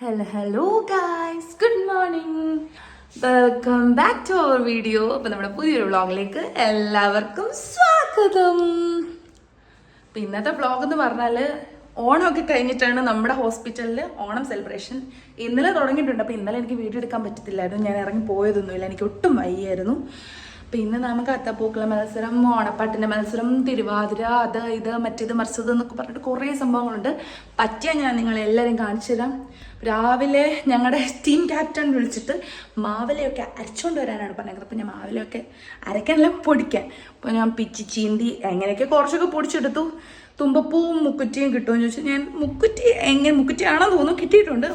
Hello guys, good morning, welcome back to our video. അപ്പം നമ്മുടെ പുതിയൊരു വ്ളോഗിലേക്ക് എല്ലാവർക്കും സ്വാഗതം. അപ്പം ഇന്നത്തെ വ്ളോഗ് എന്ന് പറഞ്ഞാൽ ഓണമൊക്കെ കഴിഞ്ഞിട്ടാണ് നമ്മുടെ ഹോസ്പിറ്റലിൽ ഓണം സെലിബ്രേഷൻ ഇന്നലെ തുടങ്ങിയിട്ടുണ്ട്. അപ്പം ഇന്നലെ എനിക്ക് വീഡിയോ എടുക്കാൻ പറ്റത്തില്ലായിരുന്നു, ഞാൻ ഇറങ്ങി പോയതൊന്നുമില്ല, എനിക്ക് ഒട്ടും വയ്യായിരുന്നു. അപ്പം ഇന്ന് നമുക്ക് അത്തപ്പൂക്കള മത്സരം, ഓണപ്പാട്ടിൻ്റെ മത്സരം, തിരുവാതിര, അത് ഇത് മറ്റേത് മറിച്ചത് എന്നൊക്കെ പറഞ്ഞിട്ട് കുറേ സംഭവങ്ങളുണ്ട്. പറ്റിയാൽ ഞാൻ നിങ്ങളെല്ലാവരും കാണിച്ചു തരാം. രാവിലെ ഞങ്ങളുടെ ടീം ക്യാപ്റ്റൻ വിളിച്ചിട്ട് മാവിലയൊക്കെ അരച്ചുകൊണ്ട് വരാനാണ് പറഞ്ഞത്. അപ്പം ഞാൻ മാവിലയൊക്കെ അരക്കാനല്ല, പൊടിക്കാൻ. അപ്പോൾ ഞാൻ പിച്ചി ചീന്തി എങ്ങനെയൊക്കെ കുറച്ചൊക്കെ പൊടിച്ചെടുത്തു. തുമ്പപ്പൂവും മുക്കുറ്റിയും കിട്ടുമെന്ന് ചോദിച്ചാൽ ഞാൻ മുക്കുറ്റിയാണോ തോന്നുന്നു, കിട്ടിയിട്ടുണ്ട്.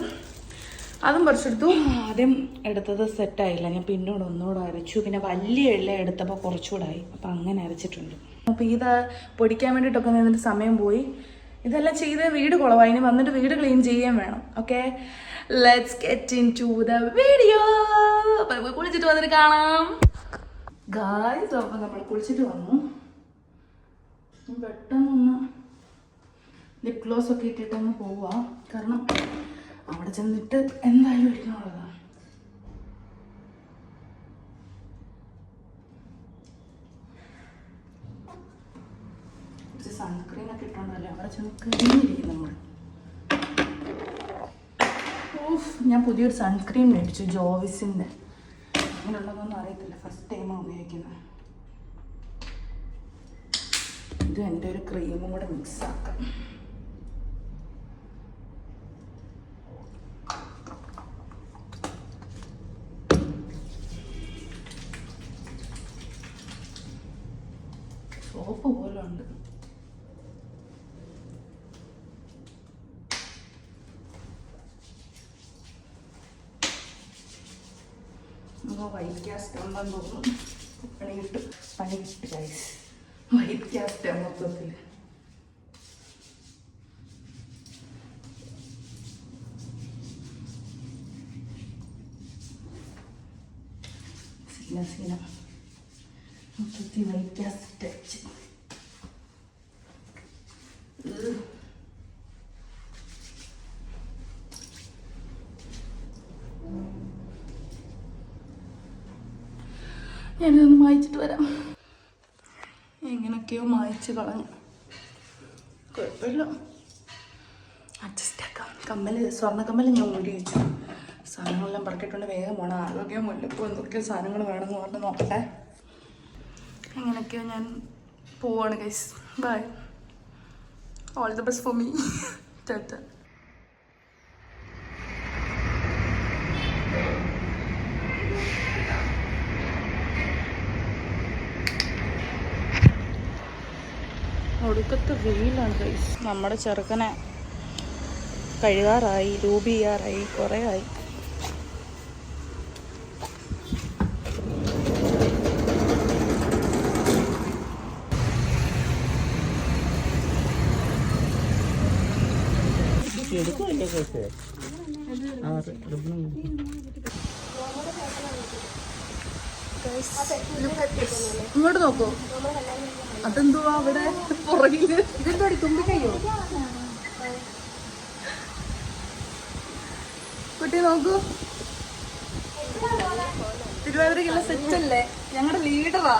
അതും പറിച്ചെടുത്തു. ആദ്യം എടുത്തത് സെറ്റായില്ല, ഞാൻ പിന്നോട് ഒന്നുകൂടെ അരച്ചു. പിന്നെ വലിയ എള്ള എടുത്തപ്പോൾ കുറച്ചുകൂടെ ആയി, അപ്പം അങ്ങനെ അരച്ചിട്ടുണ്ട്. അപ്പോൾ ഇത് പൊടിക്കാൻ വേണ്ടിയിട്ടൊക്കെ നിന്നിട്ട് സമയം പോയി. ഇതെല്ലാം ചെയ്ത് വീട് കുളവായി, ഇനി വന്നിട്ട് വീട് ക്ലീൻ ചെയ്യാൻ വേണം. Okay, let's get into the video. അപ്പം കുളിച്ചിട്ട് വന്നിട്ട് കാണാം ഗായ്സ്. അപ്പം നമ്മൾ കുളിച്ചിട്ട് വന്നു. പെട്ടെന്നൊന്ന് ലിപ് ഗ്ലോസ് ഒക്കെ ഇട്ടിട്ടൊന്ന് പോവാം, കാരണം അവിടെ ചെന്നിട്ട് എന്തായാലും ഇരിക്കണുള്ളതാണ്. സൺസ്ക്രീൻ ഒക്കെ ഇട്ടുണ്ടല്ലേ, അവിടെ ചെന്ന് കഴിഞ്ഞിരിക്കും നമ്മൾ. ഞാൻ പുതിയൊരു സൺസ്ക്രീൻ മേടിച്ചു, ജോവിസിൻ്റെ. അങ്ങനെയുള്ളതൊന്നും അറിയത്തില്ല, ഫസ്റ്റ് ടൈമാണ് ഉപയോഗിക്കുന്നത്. ഇത് എൻ്റെ ഒരു ക്രീമും കൂടെ മിക്സ് ആക്കാം. സോപ്പ് പോലെ ഉണ്ട്. വൈറ്റ് ഗ്യാസ് ഉണ്ടെന്ന് തോന്നുന്നു. പണി കിട്ടും ഗൈസ്. വൈറ്റ് ഗ്യാസ് മൊത്തത്തിൽ സീന മൊത്തത്തിൽ വൈറ്റ് ഗ്യാസ് ടച്ച്. ഞാനിതൊന്ന് മായ്ച്ചിട്ട് വരാം. എങ്ങനെയൊക്കെയോ മായ്ച്ച് കളഞ്ഞു, കുഴപ്പമില്ല, അഡ്ജസ്റ്റ് ആക്കാം. സ്വർണ്ണക്കമ്മൽ ഞാൻ ഊരി വെച്ചു. സാധനങ്ങളെല്ലാം പറക്കിയിട്ടുണ്ട്, വേഗം പോകണം. ആരോഗ്യം മുല്ലപ്പൂ എന്തൊക്കെയോ സാധനങ്ങൾ വേണമെന്ന് പറഞ്ഞ് നോക്കട്ടെ. എങ്ങനെയൊക്കെയോ ഞാൻ പോവാണ് guys. Bye, all the best for me. ടാറ്റ. ഒടുക്കത്തെ വെയിലാണ് ഗൈസ്. നമ്മുടെ ചെറുക്കനെ കഴുകാറായി, രൂപ ചെയ്യാറായി, കുറേ ആയി. ഇങ്ങോട്ട് നോക്കൂ, അതെന്തുവാ അവിടെ പുറകില്? ഇതെന്തോടി തുമ്പിക്കയ്യോ? കുട്ടി നോക്കൂ, തിരുവാതിരക്കുള്ള സെറ്റ് അല്ലേ? ഞങ്ങളുടെ ലീഡറാ.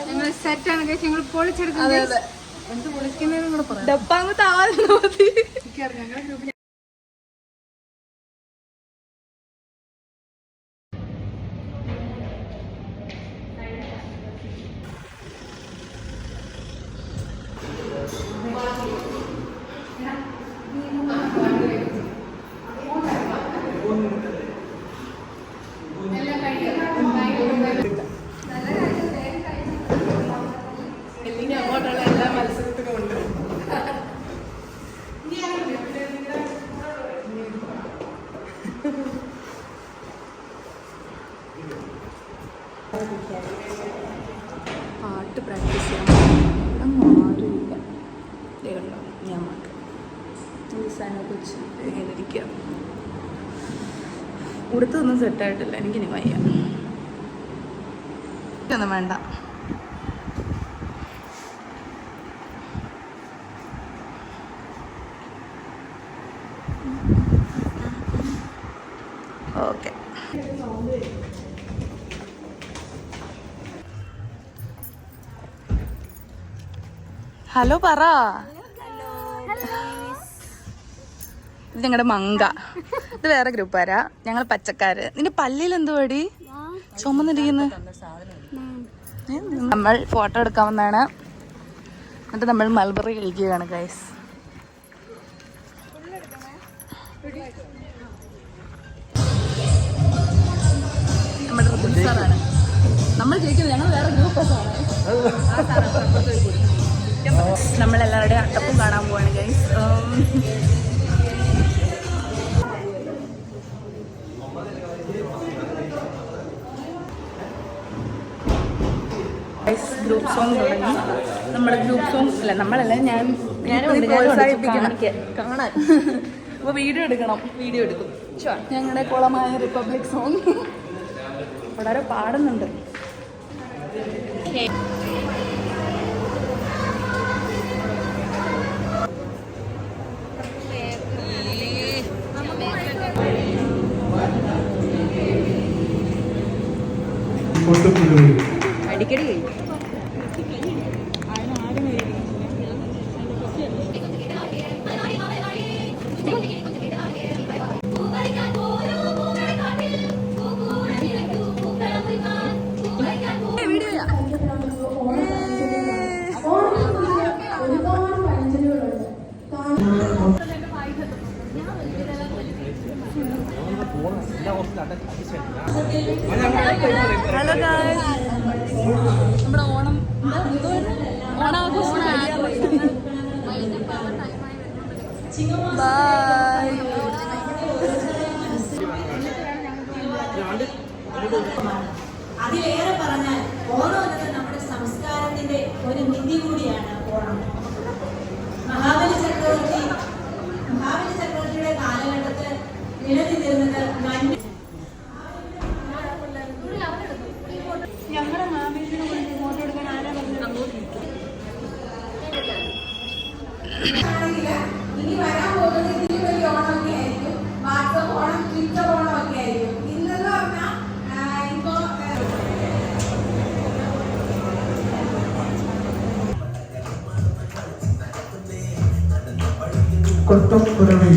ഞങ്ങൾ സെറ്റാണ് കഴിച്ച് ഞങ്ങൾ പൊളിച്ചെടുക്കുന്നത്. അതെ, എന്ത് പൊളിക്കുന്നതിനും കൂടെ പറയാം. ഡപ്പാങ്ങത്തെ ആവാതെ മതി. ഞങ്ങളുടെ ഇല്ലെങ്കിൽ അങ്ങോട്ടുള്ള എല്ലാ മത്സരത്തിനും ഉണ്ട്. പാട്ട് പ്രാക്ടീസ് ചെയ്യാൻ മാറിയില്ല. കണ്ടോ, ഞാൻ മാത്രം ഈ സാധനമൊക്കെ വെച്ച് ഇങ്ങനെ ഇരിക്കുക. ഉടുത്തൊന്നും സെറ്റായിട്ടില്ല, എനിക്കിനി വയ്യ. ഒന്നും വേണ്ട. ഓക്കെ. ഹലോ പറ. ഇത് ഞങ്ങളുടെ മങ്ക. ഇത് വേറെ ഗ്രൂപ്പാരാ. ഞങ്ങൾ പച്ചക്കാര്. നിന്റെ പല്ലിൽ എന്തോ അടി ചുമന്നിരിക്കുന്നു. നമ്മൾ ഫോട്ടോ എടുക്കാൻ വന്നാണ്. എന്നിട്ട് നമ്മൾ മൽബറി കഴിക്കുകയാണ് ഗൈസ്. നമ്മുടെ ഋതു സാറാണ്. നമ്മൾ ജയിക്കുന്നത്. ഞങ്ങൾ വേറെ ഗ്രൂപ്പാണ്. നമ്മളെല്ലാവരുടെയും അട്ടപ്പും കാണാൻ പോവാണ് ഗൈസ്. ഗ്രൂപ്പ് സോങ് തുടങ്ങി. നമ്മുടെ ഗ്രൂപ്പ് സോങ് അല്ല, നമ്മളല്ല, ഞാനും കാണാൻ. അപ്പോൾ വീഡിയോ എടുക്കും. ഞങ്ങളുടെ കുളമായ റിപ്പബ്ലിക് സോങ് വളരെ പാടുന്നുണ്ട്. അടിക്കടി കഴിയും. ഹലോ ഗായ്സ്, നമ്മുടെ ഓണാഘോഷം ബൈ. അതിലേറെ പറഞ്ഞാൽ ഓണം എന്നത് നമ്മുടെ സംസ്കാരത്തിന്റെ ഒരു നിധി കൂടിയാണ് ഓണം. മഹാബലി ചക്രവർത്തിയുടെ കാലഘട്ടത്തിൽ നിലനിന്നിരുന്നത് ഞങ്ങളുടെ മാമേശ്വരം ഫോട്ടോ എടുക്കാൻ ആരാ പറഞ്ഞത്? ഇനി വരാൻ പോകുന്നത് ഇതിന് വലിയ ഓണമൊക്കെ ആയിരിക്കും. വാട്സപ്പ് ഓണം, ട്വിറ്റർ ഓണം ഒക്കെ ആയിരിക്കും. ഇന്നെന്ന് പറഞ്ഞാൽ ഇപ്പോ കൊട്ടപ്പുറമേ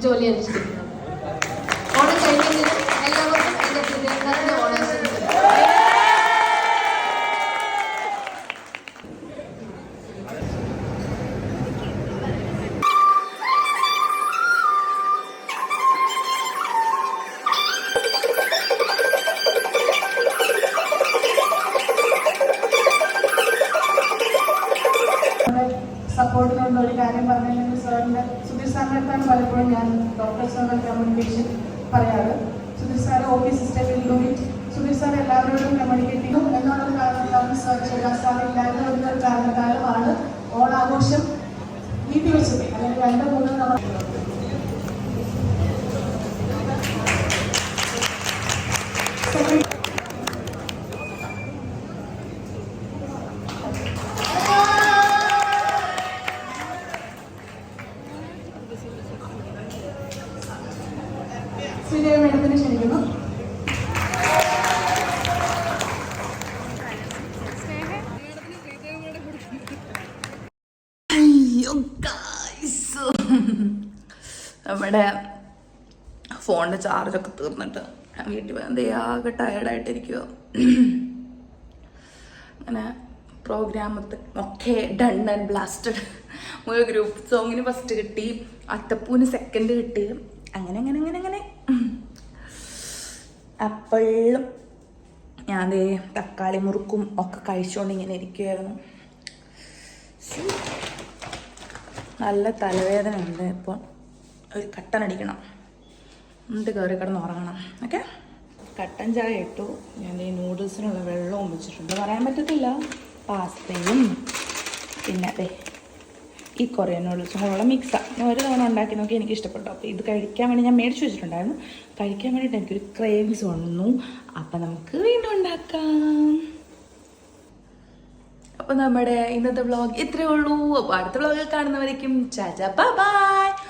ജോലി അനുഷ്ഠിക്കുന്നത്. ഓണം കഴിഞ്ഞതിന് എല്ലാവർക്കും എൻ്റെ ഹൃദയങ്ങളുടെ ഓണാശംസകൾ. സപ്പോർട്ടിനുള്ള ഒരു കാര്യം പറഞ്ഞില്ലെങ്കിൽ സാറിൻ്റെ സുധീർ സാറിൻ്റെ അടുത്താണ് പലപ്പോഴും ഞാൻ ഡോക്ടർ സാറിൻ്റെ കമ്മ്യൂണിക്കേഷൻ പറയാറ്. Sudheer sir okay system will do it. Sudheer sir എല്ലാവരോടും കമ്മ്യൂണിക്കേറ്റ് ചെയ്യും എന്നുള്ളൊരു കാരണത്താലും സാർ ഇല്ലാത്ത ഒരു കാരണത്താലുമാണ് ഓണാഘോഷം നീട്ടി വെച്ചത്. അല്ലെങ്കിൽ 2-3 നമ്മൾ ശ്രീദേവി മേഡത്തിന് ക്ഷണിക്കുന്നു. അയ്യോ ഗൈസ്, നമ്മുടെ ഫോണിൻ്റെ ചാർജൊക്കെ തീർന്നിട്ട് വീട്ടിൽ വന്നേ ആകെ ടയർഡായിട്ടിരിക്കുക. അങ്ങനെ പ്രോഗ്രാമൊക്കെ ഒക്കെ ഡൺ ആൻഡ് ബ്ലാസ്റ്റഡ്. ഒരു ഗ്രൂപ്പ് സോങ്ങിന് ഫസ്റ്റ് കിട്ടി, അത്തപ്പൂവിന് സെക്കൻഡ് കിട്ടി. അങ്ങനെ അങ്ങനെ അങ്ങനെ അങ്ങനെ അപ്പോഴും ഞാൻ ദേ തക്കാളി മുറുക്കും ഒക്കെ കഴിച്ചുകൊണ്ട് ഇങ്ങനെ ഇരിക്കുമായിരുന്നു. നല്ല തലവേദന ഉണ്ട്. ഇപ്പോൾ ഒരു കട്ടൻ അടിക്കണം, എന്നിട്ട് കയറി കിടന്ന് ഉറങ്ങണം. ഓക്കെ, കട്ടൻ ചായ ഇട്ടു. ഞാൻ ഈ നൂഡിൽസിനുള്ള വെള്ളവും വെച്ചിട്ടുണ്ട്. പറയാൻ പറ്റത്തില്ല, പാസ്തയും പിന്നെ അതെ ഈ കൊറിയൻ നൂഡിൽസും കൂടെയുള്ള മിക്സാണ്. ഞാൻ ഒരു തവണ ഉണ്ടാക്കി നോക്കി, എനിക്ക് ഇഷ്ടപ്പെട്ടു. അപ്പോൾ ഇത് കഴിക്കാൻ വേണ്ടി ഞാൻ മേടിച്ച് വെച്ചിട്ടുണ്ടായിരുന്നു. കഴിക്കാൻ വേണ്ടിയിട്ട് എനിക്കൊരു ക്രേവിങ്സ് വന്നു. അപ്പം നമുക്ക് വീണ്ടും ഉണ്ടാക്കാം. അപ്പോൾ നമ്മുടെ ഇന്നത്തെ വ്ളോഗ് ഇത്രയേ ഉള്ളൂ. അപ്പോൾ അടുത്ത വ്ളോഗിൽ കാണുന്നവരേക്കും ചാച്ചാ ബൈ.